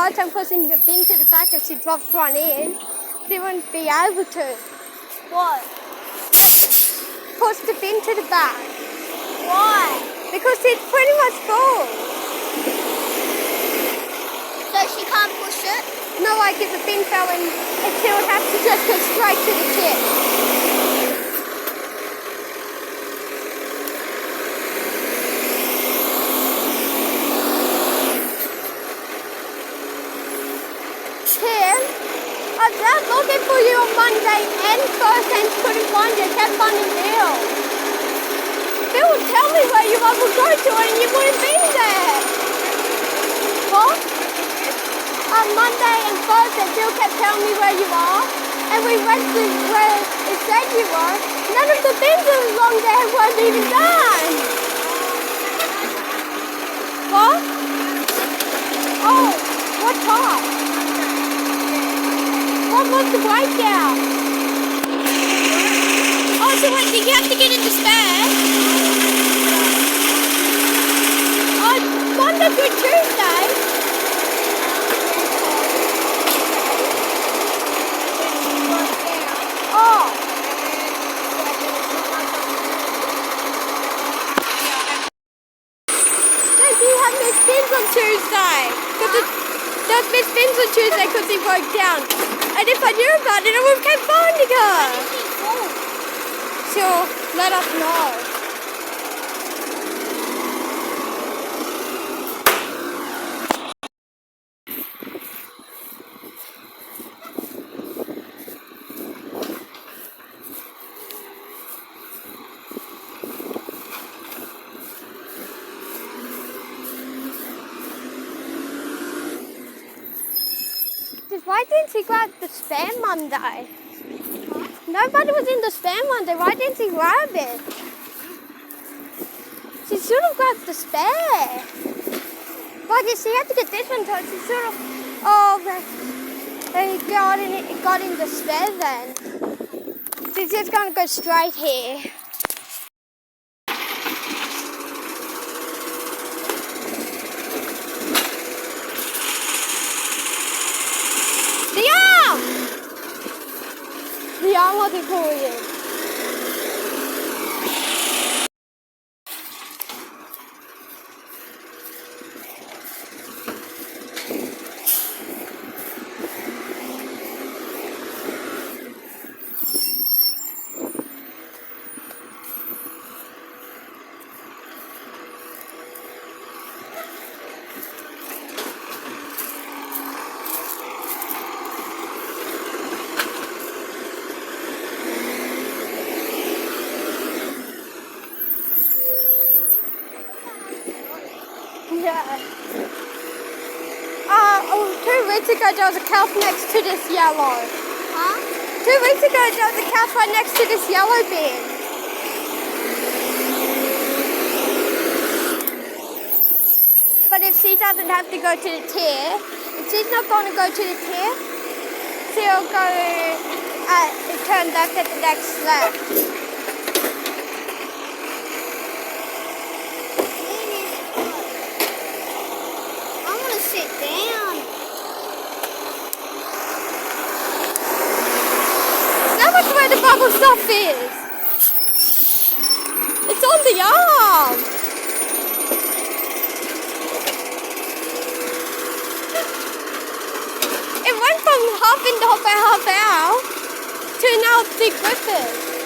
hard time pushing the bin to the back if she drops one in. She wouldn't be able to. What? Push the bin to the back. Why? Because it's pretty much full. So she can't push it? No, like if the bin fell in, she would have to just go straight to the tip. Tim, I was out looking for you on Monday and Thursday and couldn't find you. Kept finding Bill. Bill would tell me where you are, would go to it and you wouldn't be there. What? On Monday and Thursday, Bill kept telling me where you are, and we went to where it said you were. None of the bins along there weren't even done. What? Oh, what time? What was the breakdown? Oh, so what, did you have to get into spare? Oh, Monday through Tuesday? Oh. No, do you have missed bins on Tuesday? There's missed bins on Tuesday because he broke down. And if I knew about it, I would have kept finding her. Sure, let us know. Why didn't he grab the spare Monday? Nobody was in the spare Monday. Why didn't he grab it? She should have grabbed the spare. But if she had to get this one done, she should have. Oh, it got in the spare then. She's just going to go straight here. The arm wasn't pulling in. Yeah. 2 weeks ago there was a calf next to this yellow. Huh? 2 weeks ago there was a calf right next to this yellow bin. But if she doesn't have to go to the tier, if she's not going to go to the tier, she'll go turn left at the next left. Sit down. Now look where the bubble stuff is. It's on the arm. It went from half in, half out to now big grippers.